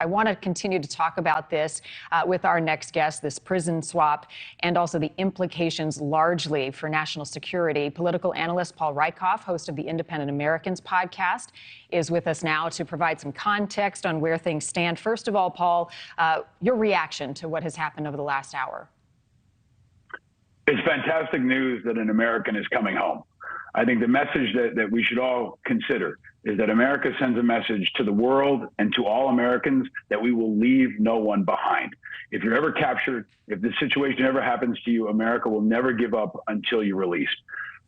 I want to continue to talk about this with our next guest, this prison swap, and also the implications largely for national security. Political analyst Paul Rieckhoff, host of the Independent Americans podcast, is with us now to provide some context on where things stand. First of all, Paul, your reaction to what has happened over the last hour. It's fantastic news that an American is coming home. I think the message that we should all consider is that America sends a message to the world and to all Americans that we will leave no one behind. If you're ever captured, if this situation ever happens to you, America will never give up until you're released.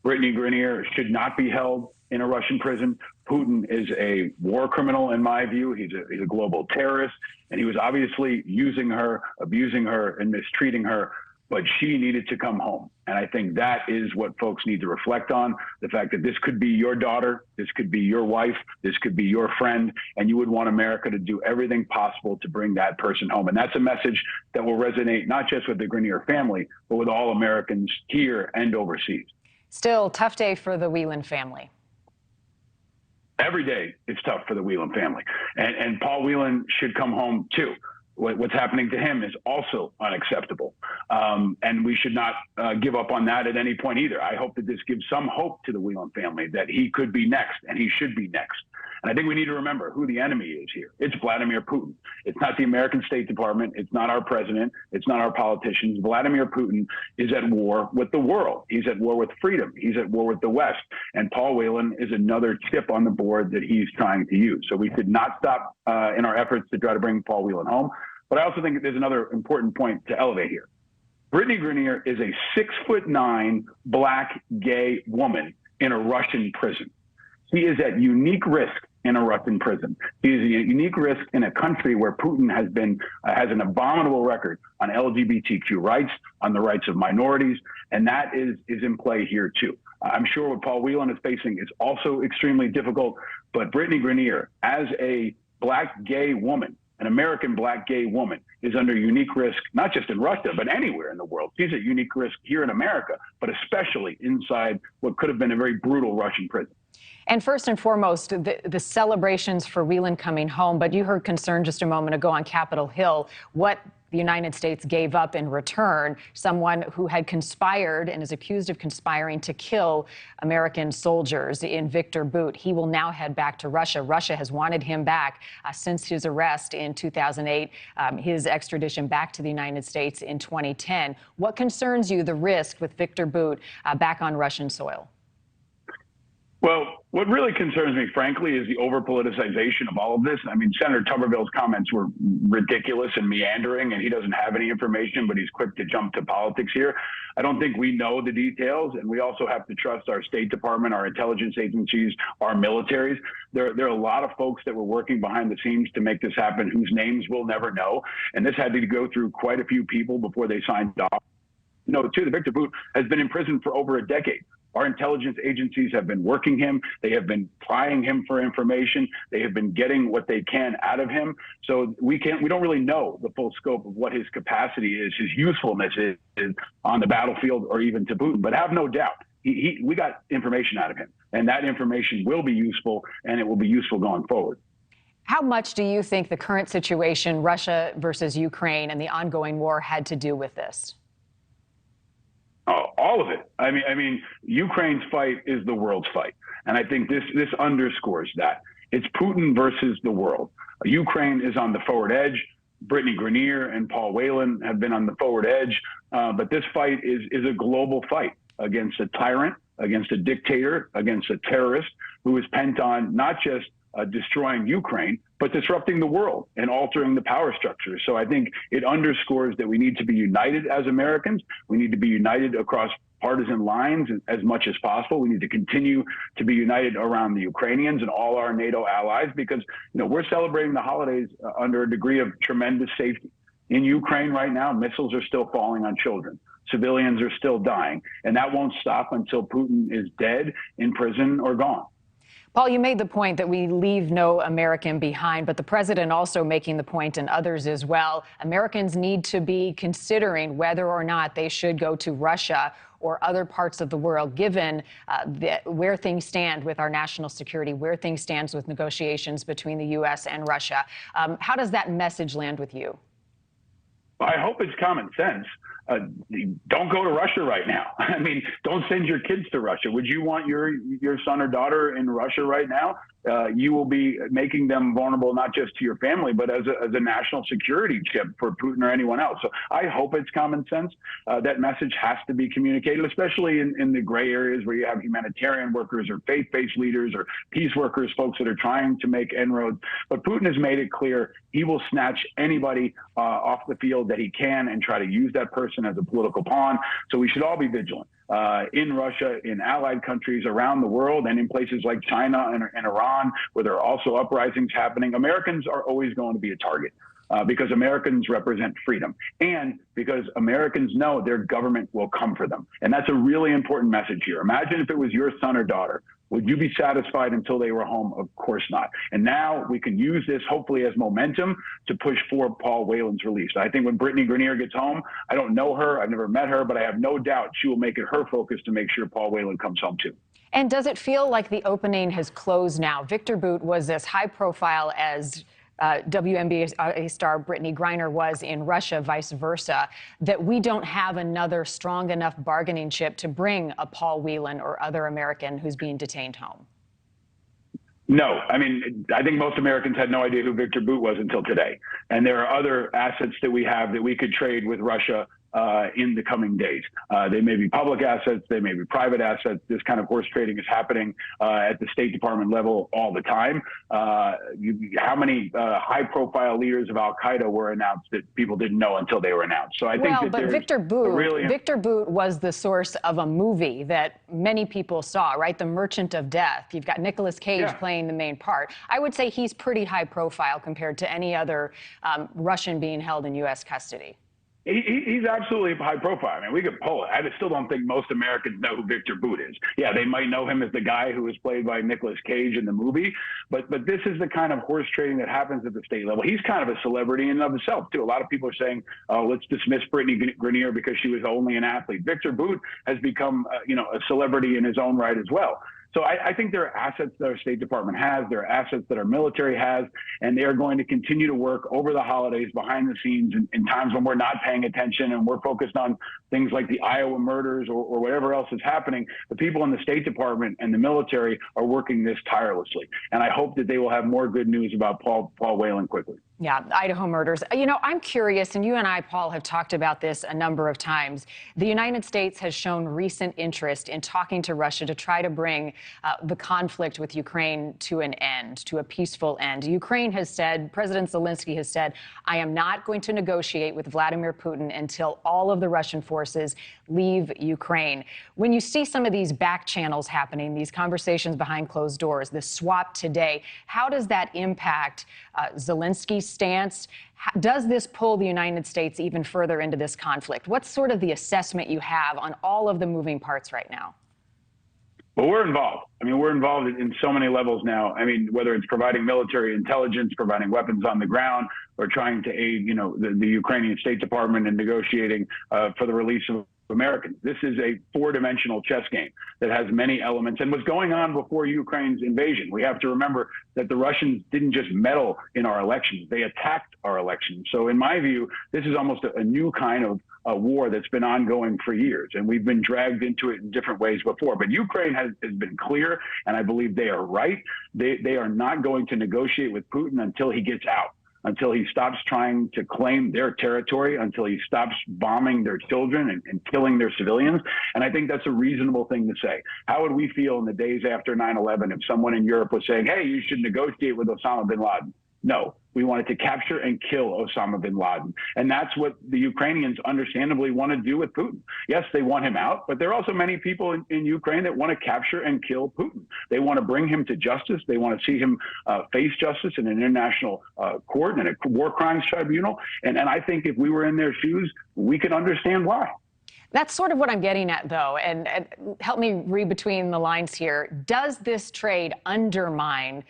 Britney Griner should not be held in a Russian prison. Putin is a war criminal, in my view. He's a global terrorist, and he was obviously using her, abusing her, and mistreating her. But she needed to come home. And I think that is what folks need to reflect on, the fact that this could be your daughter, this could be your wife, this could be your friend, and you would want America to do everything possible to bring that person home. And that's a message that will resonate not just with the Griner family, but with all Americans here and overseas. Still, tough day for the Whelan family. Every day it's tough for the Whelan family. And Paul Whelan should come home too. What's happening to him is also unacceptable. And we should not give up on that at any point either. I hope that this gives some hope to the Whelan family that he could be next and he should be next. And I think we need to remember who the enemy is here. It's Vladimir Putin. It's not the American State Department. It's not our president. It's not our politicians. Vladimir Putin is at war with the world. He's at war with freedom. He's at war with the West. And Paul Whelan is another chip on the board that he's trying to use. So we should not stop in our efforts to try to bring Paul Whelan home. But I also think there's another important point to elevate here. Britney Griner is a 6'9" black gay woman in a Russian prison. She is at unique risk in a Russian prison. She is a unique risk in a country where Putin has an abominable record on LGBTQ rights, on the rights of minorities, and that is in play here too. I'm sure what Paul Whelan is facing is also extremely difficult, but Britney Griner, as a black gay woman, an American black gay woman, is under unique risk, not just in Russia, but anywhere in the world. She's at unique risk here in America, but especially inside what could have been a very brutal Russian prison. And first and foremost, the celebrations for Whelan coming home, but you heard concern just a moment ago on Capitol Hill, what the United States gave up in return, someone who had conspired and is accused of conspiring to kill American soldiers in Victor Bout. He will now head back to Russia. Russia has wanted him back since his arrest in 2008, his extradition back to the United States in 2010. What concerns you, the risk with Victor Bout back on Russian soil? Well, what really concerns me, frankly, is the over-politicization of all of this. I mean, Senator Tuberville's comments were ridiculous and meandering, and he doesn't have any information, but he's quick to jump to politics here. I don't think we know the details, and we also have to trust our State Department, our intelligence agencies, our militaries. There are a lot of folks that were working behind the scenes to make this happen whose names we'll never know, and this had to go through quite a few people before they signed off. You know, too, the Victor Bout has been in prison for over a decade. Our intelligence agencies have been working him. They have been prying him for information. They have been getting what they can out of him. So we don't really know the full scope of what his capacity is, his usefulness is on the battlefield or even to Putin. But have no doubt, we got information out of him, and that information will be useful, and it will be useful going forward. How much do you think the current situation, Russia versus Ukraine, and the ongoing war had to do with this? All of it. I mean, Ukraine's fight is the world's fight. And I think this underscores that. It's Putin versus the world. Ukraine is on the forward edge. Britney Griner and Paul Whelan have been on the forward edge. But this fight is a global fight against a tyrant, against a dictator, against a terrorist who is bent on not just destroying Ukraine, but disrupting the world and altering the power structure. So I think it underscores that we need to be united as Americans. We need to be united across partisan lines as much as possible. We need to continue to be united around the Ukrainians and all our NATO allies, because we're celebrating the holidays under a degree of tremendous safety. In Ukraine right now, missiles are still falling on children. Civilians are still dying, and that won't stop until Putin is dead, in prison, or gone. Paul, you made the point that we leave no American behind, but the president also making the point, and others as well, Americans need to be considering whether or not they should go to Russia or other parts of the world, given where things stand with our national security, where things stand with negotiations between the U.S. and Russia. How does that message land with you? I hope it's common sense. Don't go to Russia right now. I mean, don't send your kids to Russia. Would you want your son or daughter in Russia right now? You will be making them vulnerable, not just to your family, but as a national security chip for Putin or anyone else. So I hope it's common sense. That message has to be communicated, especially in the gray areas where you have humanitarian workers or faith-based leaders or peace workers, folks that are trying to make inroads. But Putin has made it clear he will snatch anybody off the field that he can and try to use that person as a political pawn. So we should all be vigilant. In Russia, in allied countries around the world, and in places like China and Iran, where there are also uprisings happening, Americans are always going to be a target because Americans represent freedom and because Americans know their government will come for them. And that's a really important message here. Imagine if it was your son or daughter. Would you be satisfied until they were home? Of course not. And now we can use this, hopefully, as momentum to push for Paul Whelan's release. I think when Britney Griner gets home, I don't know her, I've never met her, but I have no doubt she will make it her focus to make sure Paul Whelan comes home too. And does it feel like the opening has closed now? Victor Bout was as high profile as WNBA star Britney Griner was in Russia, vice versa, that we don't have another strong enough bargaining chip to bring a Paul Whelan or other American who's being detained home? No, I mean, I think most Americans had no idea who Victor Bout was until today. And there are other assets that we have that we could trade with Russia in the coming days. They may be public assets, they may be private assets. This kind of horse trading is happening at the State Department level all the time. How many high-profile leaders of Al-Qaeda were announced that people didn't know until they were announced? So I think that Victor Bout was the source of a movie that many people saw, right? The Merchant of Death. You've got Nicolas Cage playing the main part. I would say he's pretty high profile compared to any other Russian being held in U.S. custody. He's absolutely high profile. I mean, we could pull it. I still don't think most Americans know who Victor Bout is. Yeah, they might know him as the guy who was played by Nicolas Cage in the movie, but this is the kind of horse trading that happens at the state level. He's kind of a celebrity in and of himself, too. A lot of people are saying, oh, let's dismiss Britney Griner because she was only an athlete. Victor Bout has become, a celebrity in his own right as well. So I think there are assets that our State Department has, there are assets that our military has, and they are going to continue to work over the holidays behind the scenes in times when we're not paying attention and we're focused on things like the Iowa murders or whatever else is happening. The people in the State Department and the military are working this tirelessly. And I hope that they will have more good news about Paul Whelan quickly. Yeah, Idaho murders. I'm curious, and you and I, Paul, have talked about this a number of times. The United States has shown recent interest in talking to Russia to try to bring the conflict with Ukraine to an end, to a peaceful end. Ukraine has said, President Zelensky has said, I am not going to negotiate with Vladimir Putin until all of the Russian forces leave Ukraine. When you see some of these back channels happening, these conversations behind closed doors, the swap today, how does that impact Zelensky's stance? Does this pull the United States even further into this conflict? What's sort of the assessment you have on all of the moving parts right now? Well, we're involved. I mean, we're involved in so many levels now. I mean, whether it's providing military intelligence, providing weapons on the ground, or trying to aid, the Ukrainian State Department in negotiating for the release of Americans. This is a four-dimensional chess game that has many elements and was going on before Ukraine's invasion. We have to remember that the Russians didn't just meddle in our elections, they attacked our elections. So in my view, this is almost a new kind of war that's been ongoing for years, and we've been dragged into it in different ways before. But Ukraine has been clear, and I believe they are right. They are not going to negotiate with Putin until he gets out, until he stops trying to claim their territory, until he stops bombing their children and killing their civilians. And I think that's a reasonable thing to say. How would we feel in the days after 9/11 if someone in Europe was saying, hey, you should negotiate with Osama bin Laden? No, we wanted to capture and kill Osama bin Laden. And that's what the Ukrainians understandably want to do with Putin. Yes, they want him out, but there are also many people in Ukraine that want to capture and kill Putin. They want to bring him to justice. They want to see him face justice in an international court and a war crimes tribunal. And I think if we were in their shoes, we could understand why. That's sort of what I'm getting at, though, and help me read between the lines here. Does this trade undermine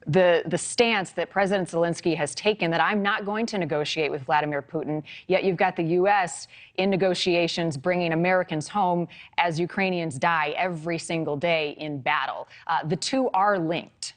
the stance that President Zelensky has taken, that I'm not going to negotiate with Vladimir Putin, yet you've got the U.S. in negotiations bringing Americans home as Ukrainians die every single day in battle. The two are linked.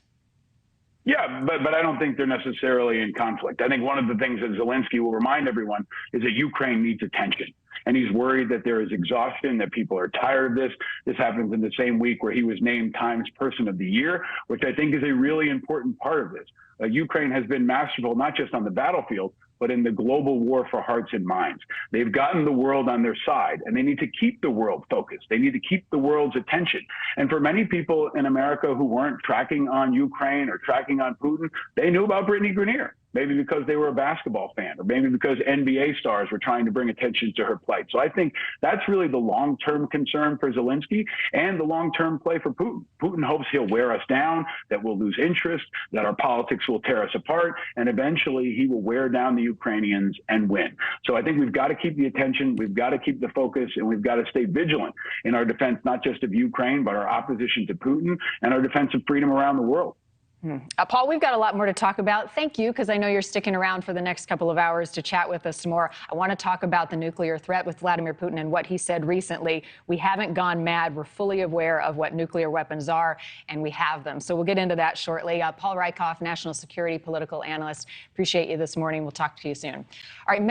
Yeah, but I don't think they're necessarily in conflict. I think one of the things that Zelensky will remind everyone is that Ukraine needs attention. And he's worried that there is exhaustion, that people are tired of this. This happens in the same week where he was named Times Person of the Year, which I think is a really important part of this. Ukraine has been masterful, not just on the battlefield, but in the global war for hearts and minds. They've gotten the world on their side, and they need to keep the world focused. They need to keep the world's attention. And for many people in America who weren't tracking on Ukraine or tracking on Putin, they knew about Britney Griner. Maybe because they were a basketball fan, or maybe because NBA stars were trying to bring attention to her plight. So I think that's really the long-term concern for Zelensky and the long-term play for Putin. Putin hopes he'll wear us down, that we'll lose interest, that our politics will tear us apart, and eventually he will wear down the Ukrainians and win. So I think we've got to keep the attention, we've got to keep the focus, and we've got to stay vigilant in our defense, not just of Ukraine, but our opposition to Putin and our defense of freedom around the world. Paul, we've got a lot more to talk about. Thank you, because I know you're sticking around for the next couple of hours to chat with us more. I want to talk about the nuclear threat with Vladimir Putin and what he said recently. We haven't gone mad. We're fully aware of what nuclear weapons are, and we have them. So we'll get into that shortly. Paul Rieckhoff, national security political analyst. Appreciate you this morning. We'll talk to you soon. All right.